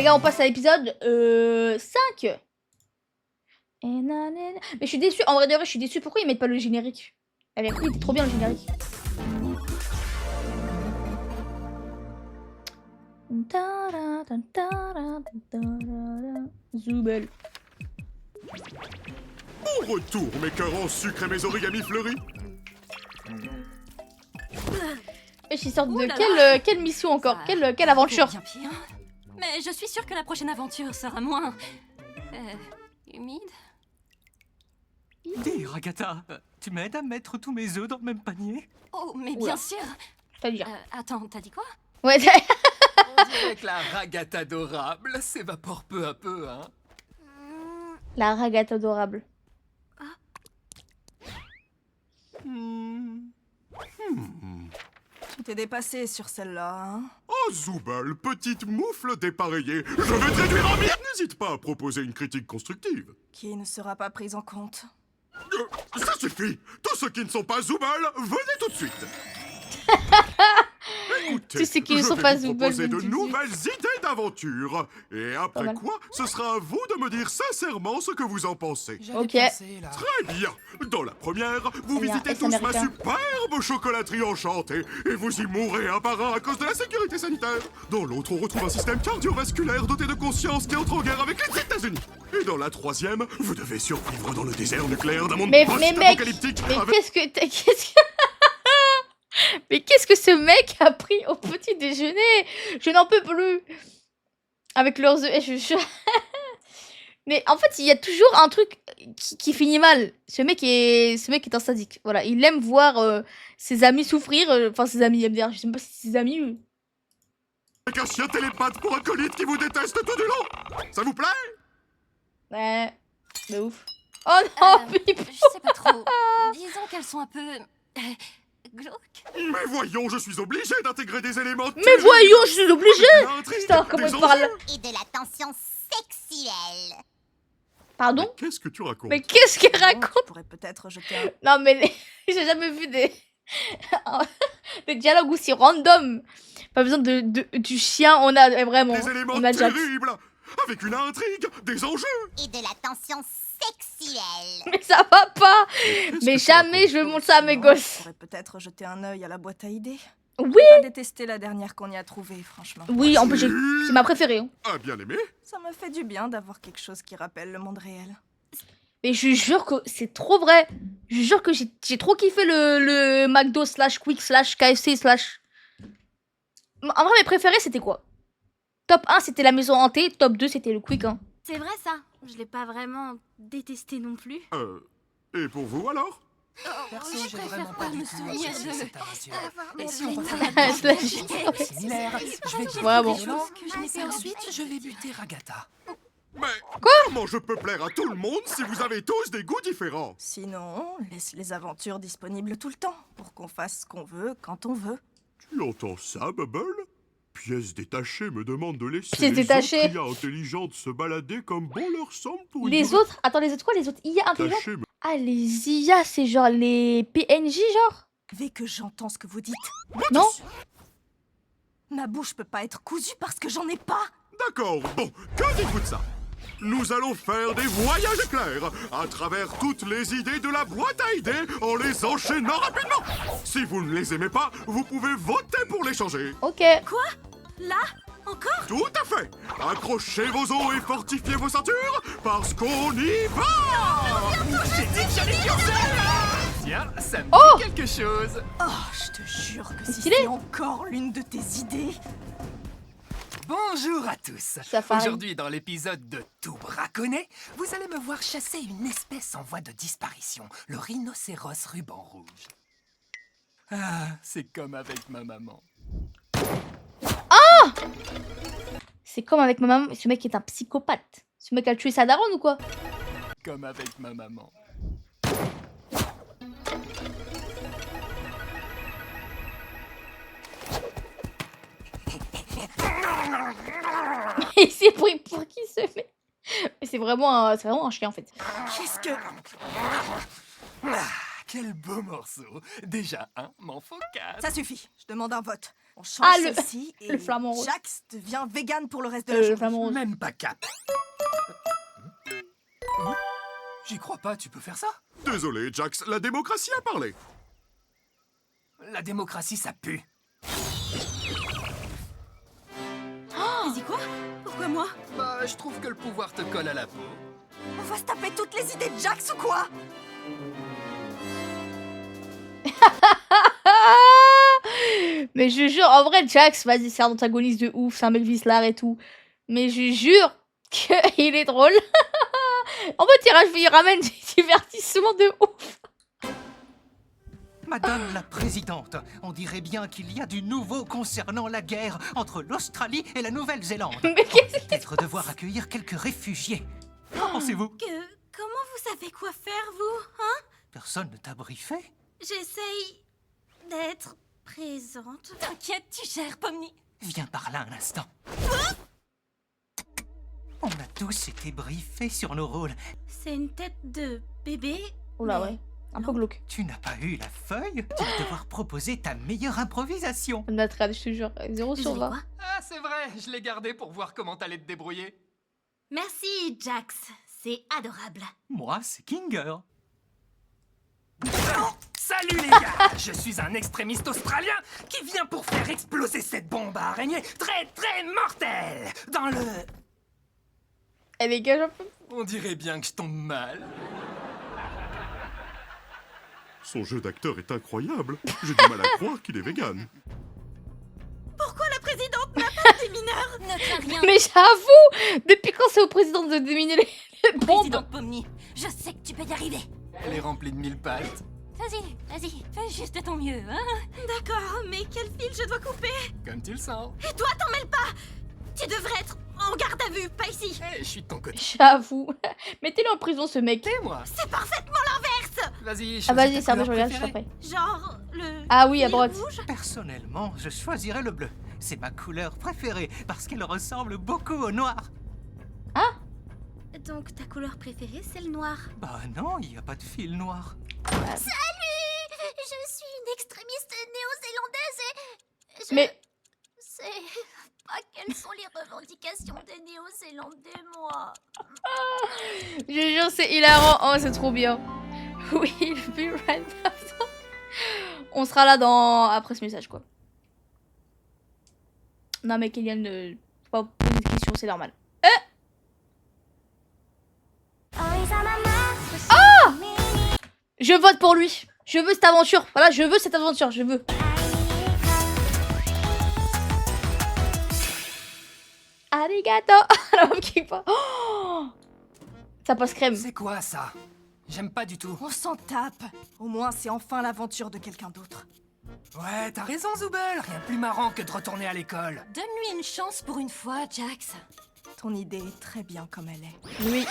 gars, on passe à l'épisode 5. Mais je suis déçue, en vrai de vrai, je suis déçue. Pourquoi ils mettent pas le générique? Avec lui, il était trop bien le générique. Zoubel. Bon retour, mes cœurs en sucre et mes origamis fleuris. Et je sorte de quelle mission encore? Quelle aventure? Bien pire. Mais je suis sûre que la prochaine aventure sera moins... humide. Dis, Ragata, tu m'aides à mettre tous mes œufs dans le même panier? Oh, mais Oula. bien sûr. C'est-à-dire Attends, t'as dit quoi? Ouais, On dirait que la Ragata adorable s'évapore peu à peu, hein. la ragate adorable. Tu t'es dépassé sur celle-là, hein? Oh Zoubal, petite moufle dépareillée, je vais te réduire en miettes. N'hésite pas à proposer une critique constructive. Qui ne sera pas prise en compte. Ça suffit. Tous ceux qui ne sont pas Zoubal, venez tout de suite. Écoutez, Tous ceux qui ne je sont vais pas vous Zoubal, proposer de venez tout de suite. nouvelles idées d'aventure. Et Pas après mal. quoi, ce sera à vous de me dire sincèrement ce que vous en pensez. Ok. Très bien. Dans la première, vous Très bien, visitez est-ce tous ma américain? superbe chocolaterie enchantée et vous y mourrez un par un à cause de la sécurité sanitaire. Dans l'autre, on retrouve un système cardiovasculaire doté de conscience qui entre en guerre avec les États-Unis. Et dans la troisième, vous devez survivre dans le désert nucléaire d'un monde Mais mec, post-apocalyptique mais avec... mais qu'est-ce que ce mec a pris au petit déjeuner? Je n'en peux plus. Avec leurs œufs, Mais en fait, il y a toujours un truc qui finit mal. Ce mec est un sadique. Voilà, il aime voir ses amis souffrir. Enfin, ses amis, MDR, je sais même pas si c'est ses amis. avec un chien télépathe pour acolyte qui vous déteste tout du long. Ça vous plaît? Ouais, de ouf. Oh non, Pip. Je sais pas trop. Disons qu'elles sont un peu... glauques. Mais voyons, je suis obligé d'intégrer des éléments... Mais voyons, je suis obligé. Putain, comment il parle? Et de la tension sexuelle. Pardon? Qu'est-ce que tu racontes? Mais qu'est-ce qu'il Bon, raconte? tu pourrais peut-être jeter un... Non, mais j'ai jamais vu des dialogues aussi random. Pas besoin du chien, on a vraiment. Des éléments On a Jax. terribles, avec une intrigue, des enjeux. Et de la tension sexuelle. Mais ça va pas. Qu'est-ce Mais que tu jamais racontes? je veux montrer ça à mes Sinon, gosses. Tu pourrais peut-être jeter un œil à la boîte à idées. Oui, J'ai pas détesté la dernière qu'on y a trouvée, franchement. oui, en plus c'est ma préférée. Hein. Ah, bien aimé. Ça me fait du bien d'avoir quelque chose qui rappelle le monde réel. Mais je jure que c'est trop vrai. Je jure que j'ai trop kiffé le McDo slash Quick slash KFC slash... En vrai, mes préférés, c'était quoi? Top 1, c'était la maison hantée. Top 2, c'était le Quick. Hein. C'est vrai ça, je l'ai pas vraiment détesté non plus. Et pour vous alors? Perso, je j'ai préfère vraiment pas pas du me tout souvenir apprécié de- cette aventure. Et Mais si on oui, refait t'as une slash- aventure similaire, je vais Ouais, bon. violent, que je n'ai et pas ensuite je vais buter Ragata. Mais comment je peux plaire à tout le monde si vous avez tous des goûts différents? Sinon, laisse les aventures disponibles tout le temps, pour qu'on fasse ce qu'on veut, quand on veut. Tu entends ça, Bubble? Pièces détachées me demandent de laisser Pièces les détachées. autres IA intelligentes se balader comme bon leur semble pour une Les durée autres... Attends, les autres quoi? Les autres IA intelligents? détachée me- Ah, les IA, c'est genre les PNJ, genre? Dès que j'entends ce que vous dites, Non? ma bouche peut pas être cousue parce que j'en ai pas. D'accord, bon, que dites-vous de ça? Nous allons faire des voyages éclairs à travers toutes les idées de la boîte à idées en les enchaînant rapidement. Si vous ne les aimez pas, vous pouvez voter pour les changer. Ok. Là, encore? Tout à fait. Accrochez vos os et fortifiez vos ceintures parce qu'on y va. J'ai dit que j'allais pioncer. Tiens, ça me Oh dit quelque chose. Oh, je te jure que si stylé. c'est encore l'une de tes idées... Bonjour à tous. Safari. Aujourd'hui, dans l'épisode de Tout braconner, vous allez me voir chasser une espèce en voie de disparition, le rhinocéros ruban rouge. Ah, c'est comme avec ma maman. C'est comme avec ma maman. Ce mec est un psychopathe. Ce mec a tué sa daronne ou quoi? Comme avec ma maman. Et c'est pour qui se met? Mais c'est vraiment un chien en fait. Qu'est-ce que... Ah, quel beau morceau. Déjà un m'en faut 4. Ça suffit, je demande un vote. On change Ah, le- celle-ci et le flamant rose. Jax devient vegan pour le reste de la Le journée. flamant rose. Même pas cap. J'y crois pas, tu peux faire ça? Désolé, Jax, la démocratie a parlé. La démocratie, ça pue. Vas-y quoi? Pourquoi moi? Bah, je trouve que le pouvoir te colle à la peau. On va se taper toutes les idées de Jax ou quoi? Mais je jure, en vrai, Jax, vas-y, c'est un antagoniste de ouf, c'est un mec vicelard et tout. Mais je jure qu'il est drôle. En fait, il ramène du divertissement de ouf. Madame la Présidente, on dirait bien qu'il y a du nouveau concernant la guerre entre l'Australie et la Nouvelle-Zélande. Mais qu'est-ce que... Peut-être devoir accueillir quelques réfugiés. Qu'en pensez-vous? Comment vous savez quoi faire, vous? Hein? Personne ne t'a briefé? J'essaye d'être présente. T'inquiète, tu gères, Pomni. Viens par là un instant. On a tous été briefés sur nos rôles. C'est une tête de bébé. Oula, mais ouais. Un peu glauque. Tu n'as pas eu la feuille? Tu vas devoir proposer ta meilleure improvisation. Naturel, je te jure. 0 sur Désolée, 20. quoi? Ah, c'est vrai, je l'ai gardé pour voir comment t'allais te débrouiller. Merci, Jax. C'est adorable. Moi, c'est Kinger. Salut les gars, je suis un extrémiste australien qui vient pour faire exploser cette bombe à araignée très très mortelle dans le... Eh les gars, j'en peux... On dirait bien que je tombe mal. Son jeu d'acteur est incroyable. J'ai du mal à croire qu'il est vegan. Pourquoi la présidente n'a pas des mineurs? Ne crains rien, Mais j'avoue, depuis quand c'est au président de déminer les bombes? présidente Pomni. Je sais que tu peux y arriver. Elle est remplie de mille pattes. Vas-y, vas-y, fais juste de ton mieux, hein. D'accord, mais quel fil je dois couper? Comme tu le sens. Et toi, t'en mêles pas! Tu devrais être en garde à vue, pas ici! Eh, je suis de ton côté. J'avoue. Mettez-le en prison, ce mec. Et moi. C'est parfaitement l'inverse! Vas-y, Ah vas-y, choisis ça ta va, je couleur regarde juste préférée. après. Genre, le... Ah oui, à fil droite. rouge? Personnellement, je choisirais le bleu. C'est ma couleur préférée parce qu'elle ressemble beaucoup au noir. Donc ta couleur préférée, c'est le noir. Bah non, il n'y a pas de fil noir. Je suis une extrémiste néo-zélandaise et... Mais... sais pas quelles sont les revendications des Néo-Zélandais, moi. Je jure, c'est hilarant. Oh, c'est trop bien. We'll be right back. On sera là dans... après ce message, quoi. Non, mais Kylian, faut pas poser de questions, c'est normal. Ah! Je vote pour lui. Je veux cette aventure. Voilà, je veux cette aventure. Je veux. Arigato. La meuf qui part. Oh, ça passe crème. C'est quoi ça? J'aime pas du tout. On s'en tape. Au moins, c'est enfin l'aventure de quelqu'un d'autre. Ouais, t'as raison, Zoubel. Rien de plus marrant que de retourner à l'école. Donne-lui une chance pour une fois, Jax. Ton idée est très bien comme elle est. Oui.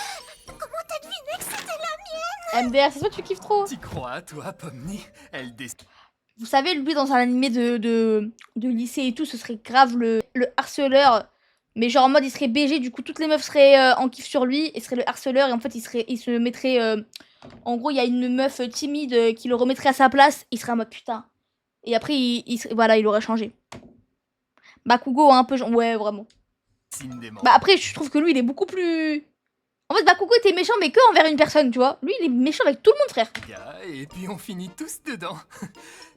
Comment t'as deviné que c'était la mienne? MDR, c'est toi que tu kiffes trop. T'y crois, toi, Pomni? Elle décide. Vous savez, lui, dans un animé de lycée et tout, ce serait grave le harceleur. Mais genre en mode, il serait BG, du coup, toutes les meufs seraient en kiff sur lui. Et serait le harceleur. Et en fait, il se mettrait... en gros, il y a une meuf timide qui le remettrait à sa place. Il serait en mode putain. Et après, voilà, il aurait changé. Bakugo, un peu... Ouais, vraiment. Bah après, je trouve que lui, il est beaucoup plus... En fait, Bakugo était méchant, mais que envers une personne, tu vois. Lui, il est méchant avec tout le monde, frère. Et puis on finit tous dedans.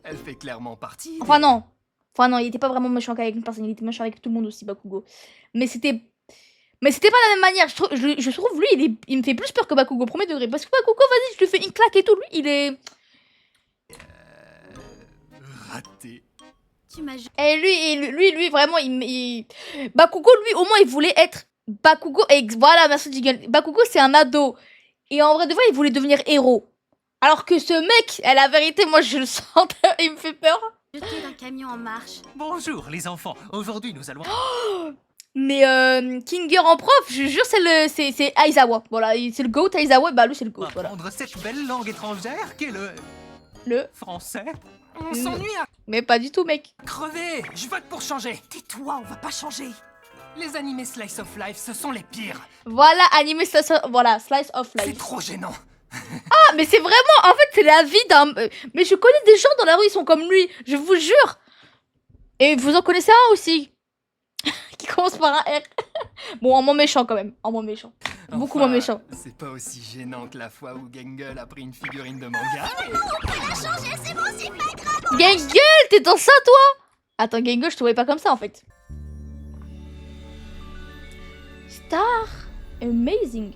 Elle fait clairement partie. Enfin, non. Enfin, non, il était pas vraiment méchant qu'avec une personne. Il était méchant avec tout le monde aussi, Bakugo. Mais c'était pas la même manière. Je trouve, lui, il me fait plus peur que Bakugo, premier degré. Parce que Bakugo, vas-y, je te fais une claque et tout. Lui, il est... Raté. Tu m'as... Et lui, vraiment, Bakugo, lui, au moins, il voulait être... Bakugo, voilà, merci Jiggle. Bakugo, c'est un ado. Et en vrai, de vrai, il voulait devenir héros. Alors que ce mec, la vérité, moi, je le sens, il me fait peur. jeté d'un camion en marche. Bonjour les enfants, aujourd'hui nous allons... Mais Kinger en prof, je jure, c'est Aizawa. Voilà, c'est le GOAT Aizawa, bah lui, c'est le GOAT, voilà. apprendre cette belle langue étrangère qu'est Le... français. On s'ennuie à Mais pas du tout, mec. crever. Je vote pour changer. Tais-toi, on va pas changer. Les animés Slice of Life, ce sont les pires. Voilà, animé Slice of C'est Life. trop gênant. Ah, mais c'est vraiment, en fait, c'est la vie d'un... mais je connais des gens dans la rue, ils sont comme lui, je vous jure. Et vous en connaissez un aussi qui commence par un R. Bon, en moins méchant quand même. En moins méchant. Beaucoup moins méchant. C'est pas aussi gênant que la fois où Gangle a pris une figurine de manga. Gangle, t'es dans ça toi? Attends, Gangle, je te voyais pas comme ça en fait. Star Amazing.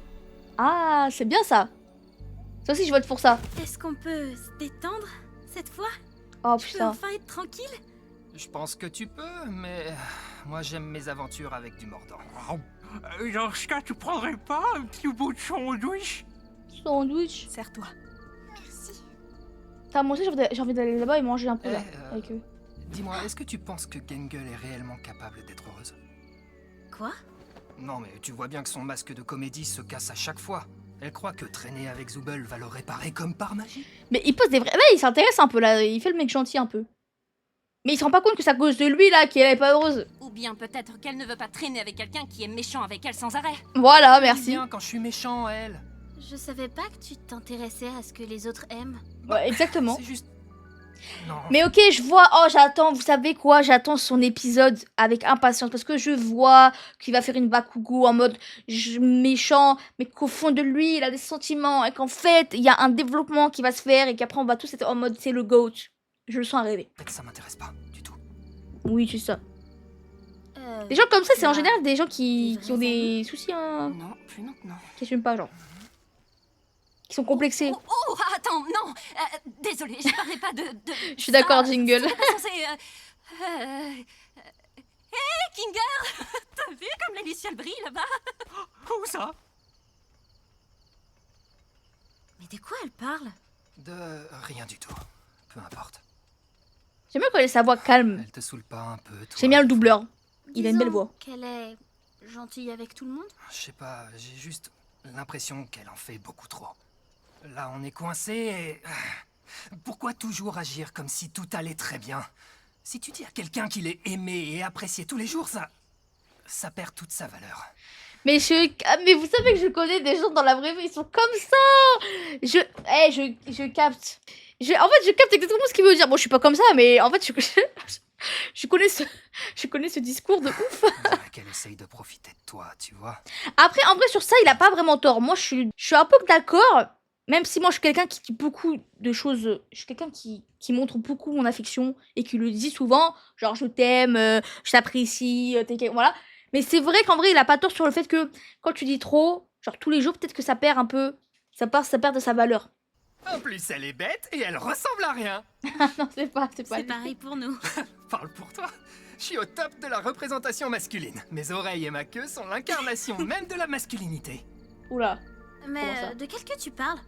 Ah, c'est bien ça. Ça aussi, je vote pour ça. Est-ce qu'on peut se détendre cette fois? Oh Je peux putain. enfin être tranquille? Je pense que tu peux, mais moi j'aime mes aventures avec du mordant. Dans ce cas, tu prendrais pas un petit bout de sandwich? Sandwich. Serre-toi. Merci. Moi aussi, j'ai envie d'aller là-bas et manger un peu là, avec eux. Dis-moi, est-ce que tu penses que Gangle est réellement capable d'être heureuse? Quoi? Non, mais tu vois bien que son masque de comédie se casse à chaque fois. Elle croit que traîner avec Zooble va le réparer comme par magie. Mais il pose des vrais... Ouais, il s'intéresse un peu là, il fait le mec gentil un peu. Mais il se rend pas compte que c'est à cause de lui là qu'elle est pas heureuse. Ou bien peut-être qu'elle ne veut pas traîner avec quelqu'un qui est méchant avec elle sans arrêt. Voilà, Dis merci. bien quand je suis méchant, elle. Je savais pas que tu t'intéressais à ce que les autres aiment. Ouais, exactement. C'est juste... Non. Mais ok, je vois, oh j'attends, vous savez quoi, j'attends son épisode avec impatience parce que je vois qu'il va faire une Bakugo en mode méchant, mais qu'au fond de lui il a des sentiments et qu'en fait il y a un développement qui va se faire et qu'après on va tous être en mode c'est le GOAT. Je le sens arriver. En fait, ça m'intéresse pas du tout. Oui, c'est ça. Des gens comme ça, c'est en tu as général des gens qui des ont vrais des soucis, hein, Non, plus maintenant. qui assument pas, genre. Qui sont complexés. Oh, attends, non. Désolée, je parlais pas de. Je suis d'accord, ça. Jingle. C'était pas censé. Hey, Kinger. T'as vu comme les lucioles brillent là-bas? Où ça? Mais de quoi elle parle? De rien du tout. Peu importe. J'aime bien quand elle a sa voix calme. Elle te saoule pas un peu, toi? J'aime bien le doubleur. Il a une belle Disons voix. Qu'elle est gentille avec tout le monde? Je sais pas, j'ai juste l'impression qu'elle en fait beaucoup trop. Là, on est coincé et... Pourquoi toujours agir comme si tout allait très bien? Si tu dis à quelqu'un qu'il est aimé et apprécié tous les jours, ça perd toute sa valeur. Mais mais vous savez que je connais des gens dans la vraie vie, ils sont comme ça. Je capte. En fait, je capte exactement ce qu'il veut dire. Bon, je suis pas comme ça, mais en fait, je connais ce discours de ouf. On dirait qu'elle essaye de profiter de toi, tu vois. Après, en vrai, sur ça, il a pas vraiment tort. Moi, je suis un peu d'accord. Même si moi, je suis quelqu'un qui dit beaucoup de choses. Je suis quelqu'un qui montre beaucoup mon affection et qui le dit souvent. Genre, je t'aime, je t'apprécie, voilà. Mais c'est vrai qu'en vrai, il a pas tort sur le fait que quand tu dis trop, genre tous les jours, peut-être que ça perd un peu. Ça perd de sa valeur. En plus, elle est bête et elle ressemble à rien. Non, c'est pas. C'est pareil pour nous. Parle pour toi. Je suis au top de la représentation masculine. Mes oreilles et ma queue sont l'incarnation même de la masculinité. Oula. Mais Comment ça de quelle queue tu parles?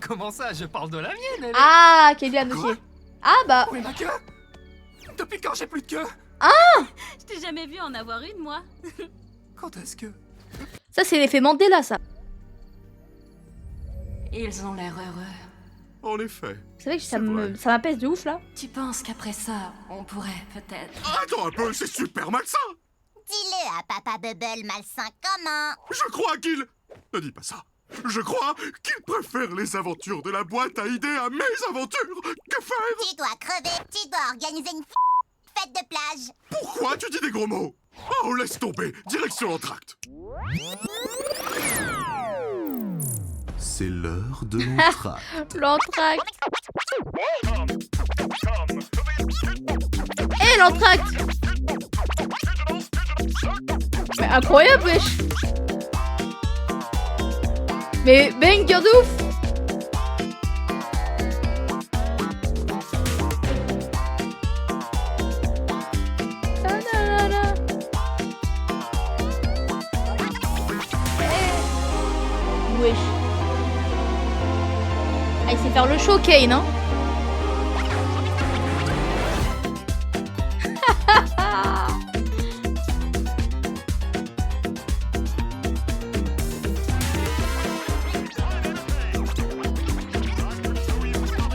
Comment ça, je parle de la mienne, elle est- Ah, Kélian, Quoi ok. Ah, bah. Où est ma queue? Depuis quand j'ai plus de queue? Je t'ai jamais vu en avoir une, moi. Quand est-ce que... Ça, c'est l'effet Mandela, ça. Ils ont l'air heureux. En effet. Vous savez que C'est vrai. ça m'apaise de ouf, là. Tu penses qu'après ça, on pourrait peut-être. Attends un peu, c'est super malsain. Dis-le à Papa Bubble malsain comment? Je crois qu'il... Ne dis pas ça. Je crois qu'il préfère les aventures de la boîte à idées à mes aventures. Que faire? Tu dois crever, tu dois organiser une fête de plage. Pourquoi tu dis des gros mots? Oh, laisse tomber. Direction l'entracte. C'est l'heure de l'entracte. L'entracte. Eh, l'entracte. Mais incroyable, wesh. Mais banger de ouf. Ta-da-da-da. Wesh. Ah, il sait faire le show, Kane, hein.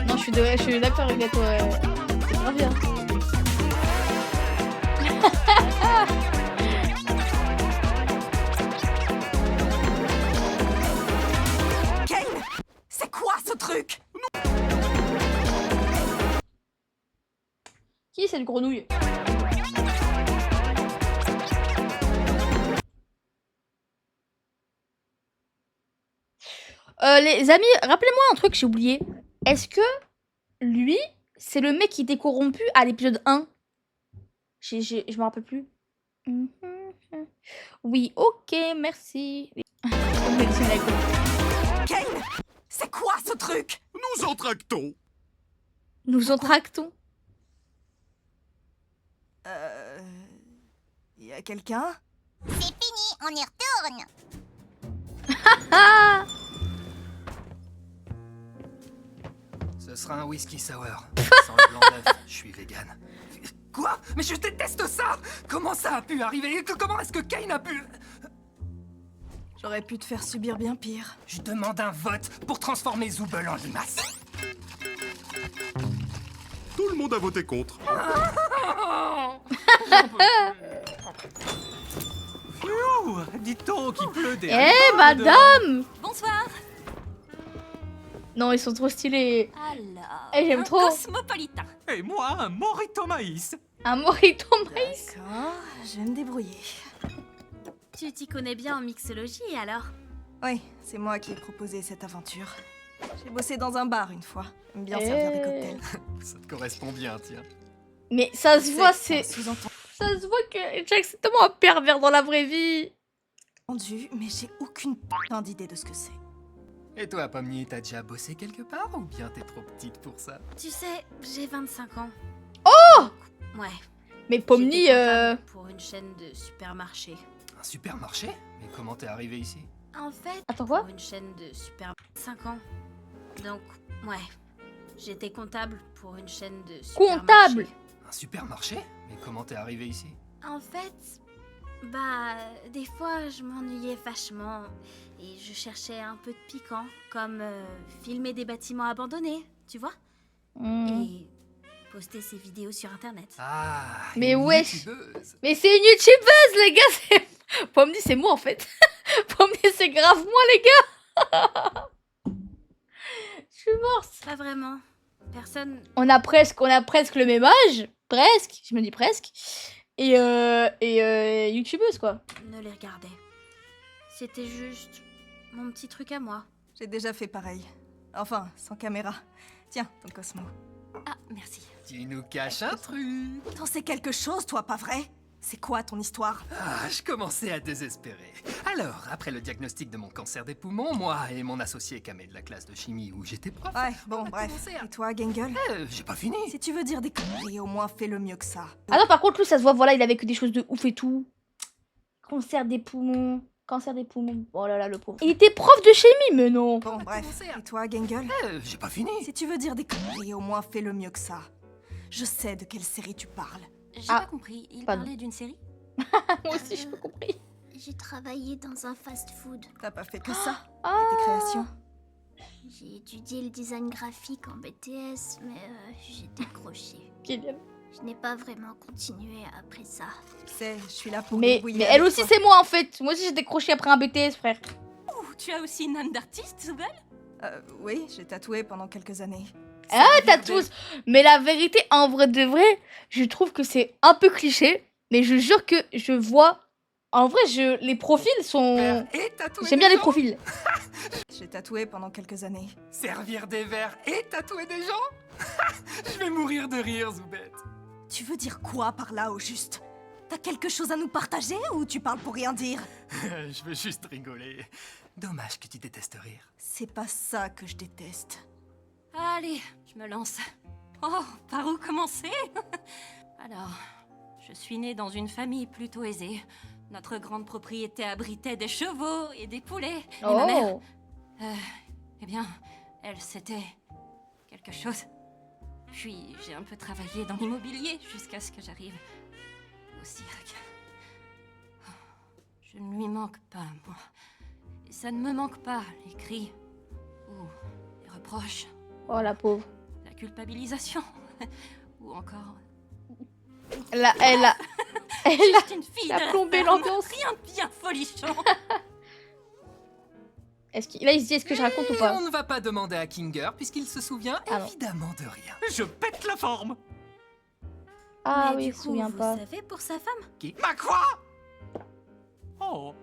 Non, je suis d'accord avec toi. C'est grave bien. Kane, c'est quoi ce truc? Qui est cette grenouille? Les amis, rappelez-moi un truc, j'ai oublié. Est-ce que lui, c'est le mec qui était corrompu à l'épisode 1? Je me rappelle plus. Oui, ok, merci. Kane, c'est quoi ce truc? Nous en tractons. Nous en tractons. Y a quelqu'un? C'est fini, on y retourne. Ah! Ce sera un whisky sour. Sans le blanc d'œuf, je suis vegan. Quoi? Mais je déteste ça! Comment ça a pu arriver? Comment est-ce que Kane a pu... J'aurais pu te faire subir bien pire. Je demande un vote pour transformer Zooble en limace. Tout le monde a voté contre. Ouh, dites donc, il pleut des... Eh, madame! Bonsoir. Non, ils sont trop stylés. Alors, Eh, j'aime un trop. cosmopolitain. Et moi, un morito maïs. Un mojito maïs. D'accord, je vais me débrouiller. Tu t'y connais bien en mixologie alors? Oui, c'est moi qui ai proposé cette aventure. J'ai bossé dans un bar une fois. J'aime bien servir des cocktails. Ça te correspond bien, tiens. Mais ça se voit, C'est c'est... sous-entendu, Ça se voit que Jack, c'est tellement un pervers dans la vraie vie. mais j'ai aucune putain d'idée de ce que c'est. Et toi, Pomni, t'as déjà bossé quelque part ou bien t'es trop petite pour ça? Tu sais, j'ai 25 ans. Oh! Ouais. Mais Pomni, j'étais comptable pour une chaîne de supermarchés. Un supermarché? Mais comment t'es arrivé ici? En fait, Attends, quoi? pour une chaîne de super... 5 ans. Donc, ouais. J'étais comptable pour une chaîne de supermarchés. Comptable? Un supermarché? Mais comment t'es arrivé ici? En fait, bah, des fois, je m'ennuyais vachement et je cherchais un peu de piquant, comme filmer des bâtiments abandonnés, tu vois, et poster ces vidéos sur Internet. Ah, Mais une wesh. youtubeuse. Mais c'est une youtubeuse, les gars. Pomni, c'est moi en fait. Pomni, c'est grave moi, les gars. Je suis morte. Pas vraiment. Personne... On a presque le même âge. Presque. Je me dis presque. Et youtubeuse, quoi. ne les regardait. C'était juste mon petit truc à moi. J'ai déjà fait pareil. Enfin, sans caméra. Tiens, ton Cosmo. Ah, merci. Tu nous caches un truc. T'en sais quelque chose, toi, pas vrai? C'est quoi ton histoire? Ah, je commençais à désespérer. Alors, après le diagnostic de mon cancer des poumons, moi et mon associé Kamé de la classe de chimie où j'étais prof... Ouais, bon, on a bref. commencé à- Et toi, Gangle? J'ai pas fini. Si tu veux dire des conneries, au moins fais-le mieux que ça. Ah non, par contre, lui, ça se voit, voilà, il a vécu des choses de ouf et tout. Cancer des poumons. Cancer des poumons. Oh là là, le pauvre. Il était prof de chimie, mais non. Bon, bref. commencé à- Et toi, Gangle? J'ai pas fini. Si tu veux dire des conneries, au moins fais-le mieux que ça. Je sais de quelle série tu parles. J'ai Ah, pas compris. Il pardon. parlait d'une série? Moi aussi, j'ai pas compris. J'ai travaillé dans un fast-food. T'as pas fait que ça, Ah. tes créations. J'ai étudié le design graphique en BTS, mais j'ai décroché. Kylian. Je n'ai pas vraiment continué après ça. Tu sais, je suis là pour Mais débrouiller elle avec aussi, toi. c'est moi en fait. Moi aussi, j'ai décroché après un BTS, frère. Ouh, tu as aussi une âme d'artiste, Zooble? Oui, j'ai tatoué pendant quelques années. Ah, t'as tous. Mais la vérité, en vrai de vrai, je trouve que c'est un peu cliché. Mais je jure que je vois. En vrai, les profils sont. Et tatouer J'aime des bien les gens. profils. J'ai tatoué pendant quelques années. Servir des verres et tatouer des gens. Je vais mourir de rire, Zoubette. Tu veux dire quoi par là, au juste? T'as quelque chose à nous partager ou tu parles pour rien dire? Je veux juste rigoler. Dommage que tu détestes rire. C'est pas ça que je déteste. Allez, je me lance. Oh, par où commencer? Alors, je suis née dans une famille plutôt aisée. Notre grande propriété abritait des chevaux et des poulets. Et ma mère, Oh. eh bien, elle, c'était quelque chose. Puis, j'ai un peu travaillé dans l'immobilier jusqu'à ce que j'arrive au cirque. Je ne lui manque pas, moi. Et ça ne me manque pas, les cris ou les reproches. Oh la pauvre. La culpabilisation. Ou encore. Elle a Juste une fille elle a de la plombé ferme. l'ambiance. Rien de bien folichon. Là, il se dit est-ce que je raconte ou Et pas? on ne va pas demander à Kinger puisqu'il se souvient Ah non. évidemment de rien. Je pète la forme. Ah Mais oui, du je me coup, souviens vous pas. savez pour sa femme? Qui? Ma quoi? Oh.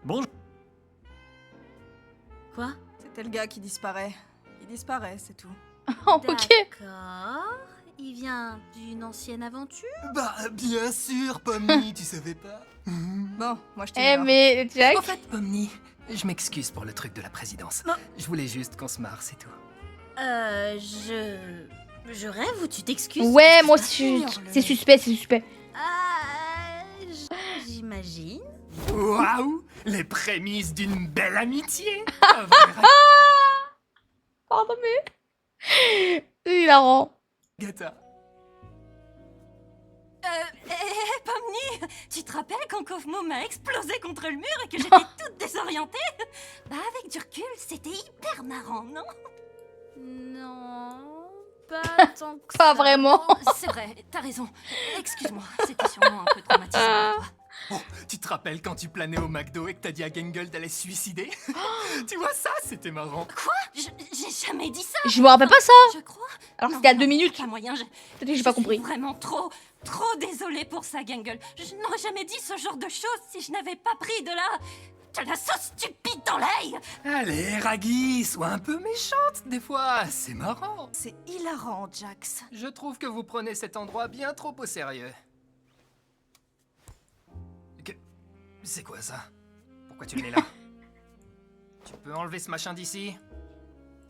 Bonjour. Quoi? C'était le gars qui disparaît. Il disparaît, c'est tout. Oh, ok. D'accord. Il vient d'une ancienne aventure? Bah, bien sûr, Pomni, tu savais pas? Bon, moi je Eh t'ignore. mais Jack, En fait, Pomni, je m'excuse pour le truc de la présidence. Je voulais juste qu'on se marre, c'est tout. Je rêve ou tu t'excuses? ouais, moi aussi, Ignore-le. c'est suspect, c'est suspect. J'imagine. Waouh! Les prémices d'une belle amitié! Pardon, mais... C'est hilarant. Gata. Pomni, tu te rappelles quand Kofmo m'a explosé contre le mur et que j'étais toute désorientée? Bah avec du recul, c'était hyper marrant, non? Non, pas tant que Pas ça. vraiment. C'est vrai, t'as raison. Excuse-moi, c'était sûrement un peu traumatisant pour toi. Oh, tu te rappelles quand tu planais au McDo et que t'as dit à Gangle d'aller se suicider? Tu vois, ça, c'était marrant. Quoi? J'ai jamais dit ça. Je me rappelle pas ça. Je crois. Alors Non, c'était à non, 2 minutes. Pas moyen, Peut-être que j'ai pas compris. suis vraiment trop désolée pour ça, Gangle. Je n'aurais jamais dit ce genre de choses si je n'avais pas pris de la sauce stupide dans l'ail. Allez, Raggy, sois un peu méchante des fois, c'est marrant. C'est hilarant, Jax. Je trouve que vous prenez cet endroit bien trop au sérieux. C'est quoi ça? Pourquoi tu le mets là? Tu peux enlever ce machin d'ici?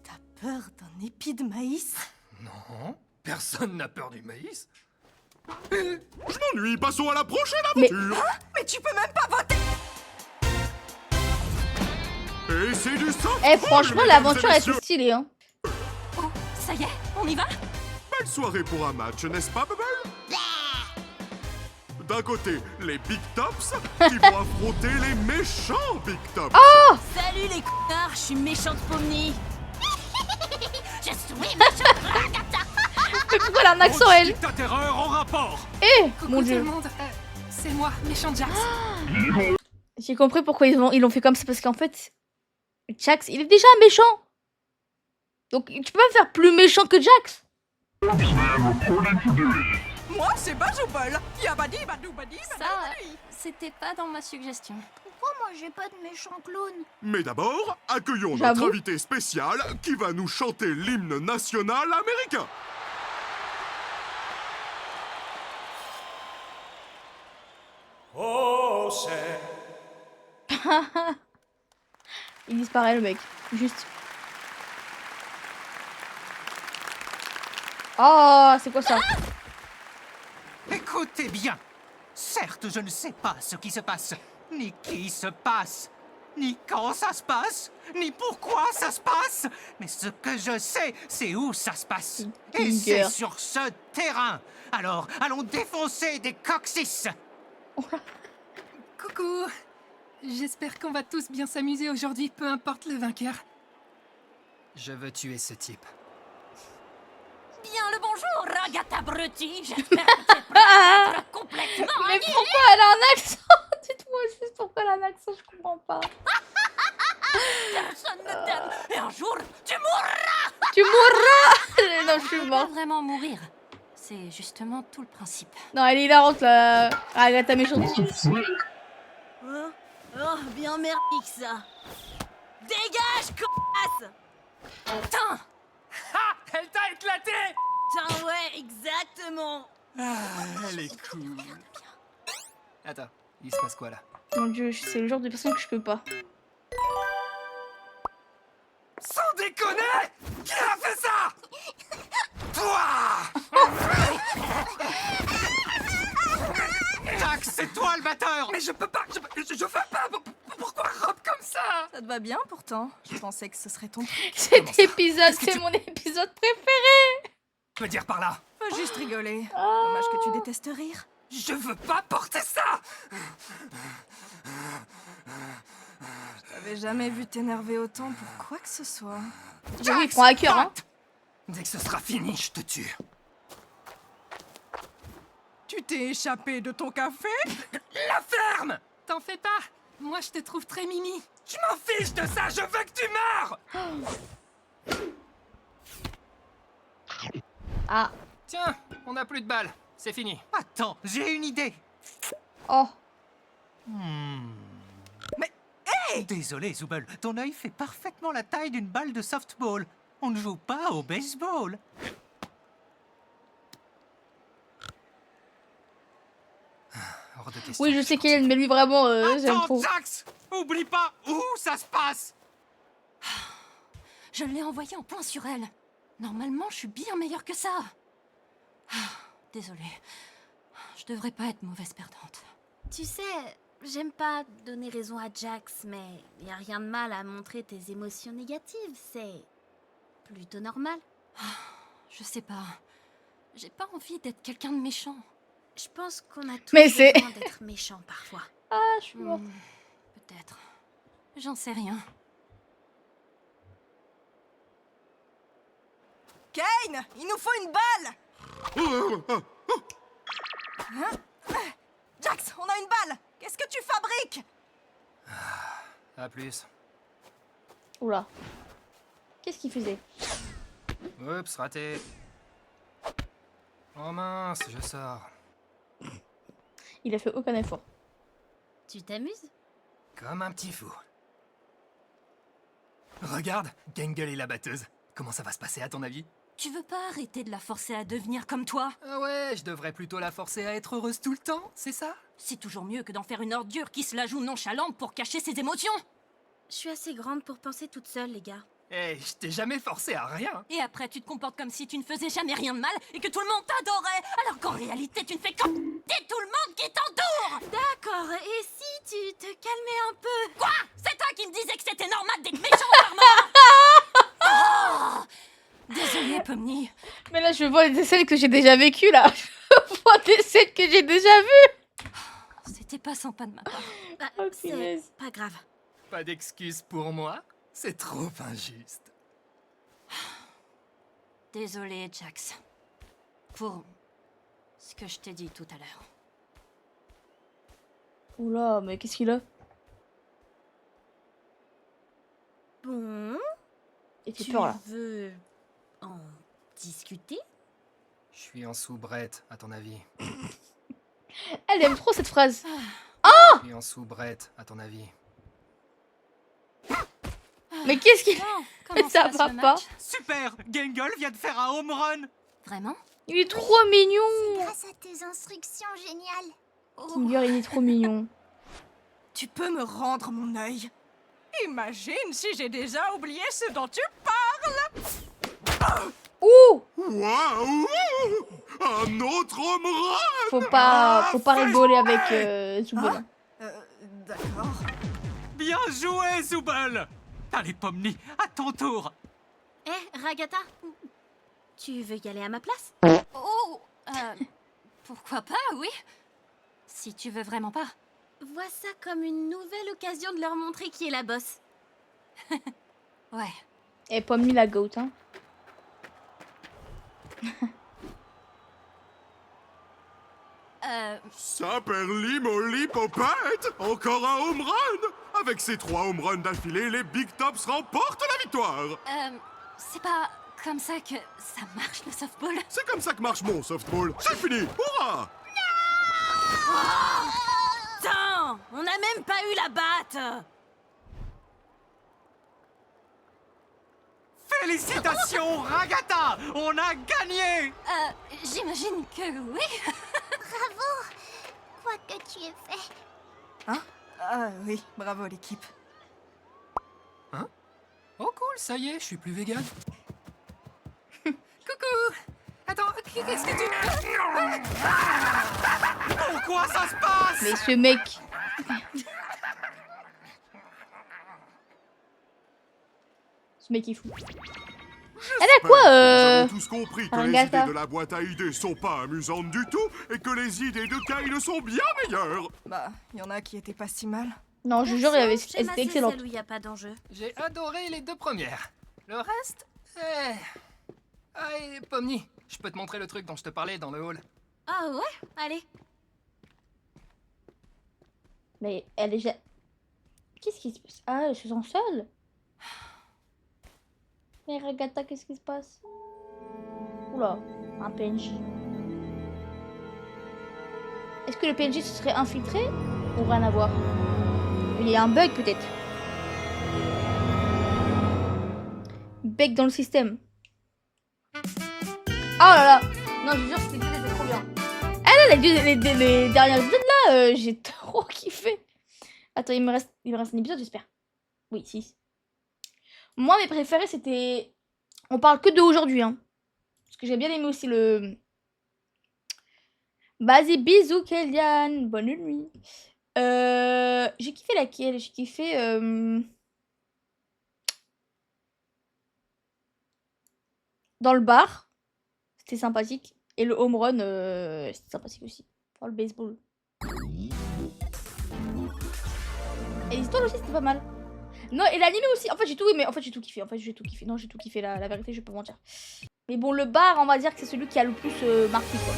T'as peur d'un épi de maïs? Non, personne n'a peur du maïs. Je m'ennuie, passons à la prochaine Mais- aventure. Mais tu peux même pas voter! Et c'est du sang. Eh franchement, l'aventure elle est stylée, hein. Oh, ça y est, on y va? Belle soirée pour un match, n'est-ce pas, Bubble? D'un côté, les Big Tops qui vont affronter les méchants Big Tops. Salut les connards, je suis méchante Pomni. Je suis méchante. Mais pourquoi elle a un accent, elle? Ta terreur en rapport. Eh, Coucou mon tout dieu. le monde, c'est moi, méchant Jax. J'ai compris pourquoi ils l'ont fait comme ça, parce qu'en fait, Jax, il est déjà méchant. Donc tu peux pas faire plus méchant que Jax. Moi, c'est Bazoubol! Yabadi, badou, badi, Ça, c'était pas dans ma suggestion. Pourquoi moi j'ai pas de méchant clown? Mais d'abord, accueillons J'avoue. notre invité spécial qui va nous chanter l'hymne national américain. Il disparaît, le mec. Juste. Oh, c'est quoi ça? Écoutez bien. Certes, je ne sais pas ce qui se passe, ni qui se passe, ni quand ça se passe, ni pourquoi ça se passe. Mais ce que je sais, c'est où ça se passe. Et c'est Ginger. sur ce terrain. Alors, allons défoncer des coccyx. Coucou. J'espère qu'on va tous bien s'amuser aujourd'hui, peu importe le vainqueur. Je veux tuer ce type. Bien le bonjour, Ragata Abruti. J'espère que tu es prêt à être complètement Mais annihilé. pourquoi elle a un accent? Dites-moi juste pourquoi elle a un accent, je comprends pas. Personne ne t'aime. Et un jour, tu mourras. Tu mourras! Non, je suis Pas morte. vraiment mourir. C'est justement tout le principe. Non, elle est hilarante, la Agatha méchante. Oh, bien merdique ça. Dégage, connasse. Putain. Ah, elle t'a éclaté! Putain, ouais, exactement. Ah, elle est cool. Attends, il se passe quoi là? Mon dieu, c'est le genre de personne que je peux pas. Sans déconner! Qui a fait ça? Toi! Jax, c'est toi le batteur. Mais je peux pas, je veux pas! Pourquoi Rob comme ça? Ça te va bien pourtant. Je pensais que ce serait ton truc. Cet épisode, Qu'est-ce que c'est tu- mon épisode préféré. Me dire par là? Faut juste rigoler. Dommage que tu détestes rire. Je veux pas porter ça! J'avais jamais vu t'énerver autant pour quoi que ce soit. J'avoue, il prend à cœur, hein. Dès que ce sera fini, je te tue. Tu t'es échappé de ton café? La ferme! T'en fais pas! Moi, je te trouve très mimi. Je m'en fiche de ça, je veux que tu meurs! Ah. Tiens, on n'a plus de balles. C'est fini. Attends, j'ai une idée. Oh. Désolé, Zooble, ton œil fait parfaitement la taille d'une balle de softball. On ne joue pas au baseball. Hors de question. Oui, je sais qu'elle, mais lui vraiment, j'aime Attends, trop. Jax! Oublie pas où ça se passe! Je l'ai envoyé en point sur elle. Normalement, je suis bien meilleure que ça. Désolée. Je devrais pas être mauvaise perdante. Tu sais, j'aime pas donner raison à Jax, mais y a rien de mal à montrer tes émotions négatives, c'est plutôt normal. Je sais pas. J'ai pas envie d'être quelqu'un de méchant. Je pense qu'on a tous Mais c'est- besoin d'être méchants parfois. Ah, je suis morte. Peut-être. J'en sais rien. Kane, il nous faut une balle. Jax, on a une balle. Qu'est-ce que tu fabriques? À plus. Oula. Qu'est-ce qu'il faisait? Oups, raté. Oh mince, je sors. Il a fait aucun effort. Tu t'amuses? Comme un petit fou. Regarde, Gangle est la batteuse. Comment ça va se passer à ton avis? Tu veux pas arrêter de la forcer à devenir comme toi? Ah ouais, je devrais plutôt la forcer à être heureuse tout le temps, c'est ça? C'est toujours mieux que d'en faire une ordure qui se la joue nonchalante pour cacher ses émotions. Je suis assez grande pour penser toute seule, les gars. Eh, je t'ai jamais forcé à rien. Et après, tu te comportes comme si tu ne faisais jamais rien de mal et que tout le monde t'adorait, alors qu'en réalité, tu ne fais qu'emmerder tout le monde qui t'entoure. D'accord, et si tu te calmais un peu? Quoi? C'est toi qui me disais que c'était normal d'être méchant par moment. Désolée, Pomni. Mais là, je vois des scènes que j'ai déjà vécues, là. Je vois des scènes que j'ai déjà vues. C'était pas sympa de ma part. Bah, Oh, c'est punaise. pas grave. Pas d'excuses pour moi, c'est trop injuste. Désolée, Jax. Pour ce que je t'ai dit tout à l'heure. Oula, mais qu'est-ce qu'il a? Bon, Il fait tu peur, là. veux en discuter? Je suis en soubrette, à ton avis. Elle aime trop cette phrase. Je suis en soubrette, à ton avis. Mais qu'est-ce qu'il... Bon, comment Ça se passe va le pas. match? Super! Gangle vient de faire un home run! Vraiment? Il est trop mignon. Grâce à tes instructions géniales. Kinger, il est trop mignon. Tu peux me rendre mon œil? Imagine si j'ai déjà oublié ce dont tu parles. Ouh. Waouh! Un autre home run! Faut pas rigoler avec Zooble. D'accord. Bien joué, Zooble! Allez, Pomni, à ton tour! Eh, Ragata, tu veux y aller à ma place? Oh, pourquoi pas, oui. Si tu veux vraiment pas. Vois ça comme une nouvelle occasion de leur montrer qui est la boss. Ouais. Et pas mis la goat, hein. Saperli molly popette! Encore un home run! Avec ces 3 home runs d'affilée, les Big Tops remportent la victoire! C'est pas comme ça que ça marche le softball. C'est comme ça que marche mon softball. C'est fini! Hurrah! Putain, on n'a même pas eu la batte. Félicitations, Ragata! On a gagné! J'imagine que oui. Bravo! Quoi que tu aies fait. Ah oui, bravo l'équipe. Oh cool, ça y est, je suis plus vegan. Coucou! Attends, qu'est-ce que tu... Pourquoi ça se passe? Mais ce mec... Ce mec est fou. Elle a quoi, Nous avons tous compris que les Ragata. idées de la boîte à idées sont pas amusantes du tout et que les idées de Kyle sont bien meilleures. Bah, il y en a qui étaient pas si mal. Non, je jure, elle J'aime était assez excellente. celle où il n'y a pas d'enjeu. J'ai adoré les 2 premières. Le reste, Ah, et Pomni, je peux te montrer le truc dont je te parlais dans le hall. Ah ouais? Allez. Mais elle est... Qu'est-ce qui se passe? Ah, elle se sent seule. Mais Ragata, qu'est-ce qui se passe? Oula. Un PNJ. Est-ce que le PNJ se serait infiltré ou rien à voir? Il y a un bug peut-être. Bug dans le système. Oh là là. Non, je vous jure, c'était trop bien. Ah là, les dernières épisodes là, j'ai trop kiffé. Attends, il me reste un épisode, j'espère. Oui, 6. Moi, mes préférés, c'était... On parle que d'aujourd'hui, hein. Parce que j'ai bien aimé aussi le... Vas-y, bisous, Kélian. Bonne nuit. J'ai kiffé laquelle? J'ai kiffé... Dans le bar. C'était sympathique. Et le home run, c'était sympathique aussi. Enfin, le baseball. Et l'histoire aussi, c'était pas mal. Non, et l'anime aussi. En fait, j'ai tout aimé. En fait, j'ai tout kiffé. Non, j'ai tout kiffé. La vérité, je vais pas mentir. Mais bon, le bar, on va dire que c'est celui qui a le plus marqué, quoi.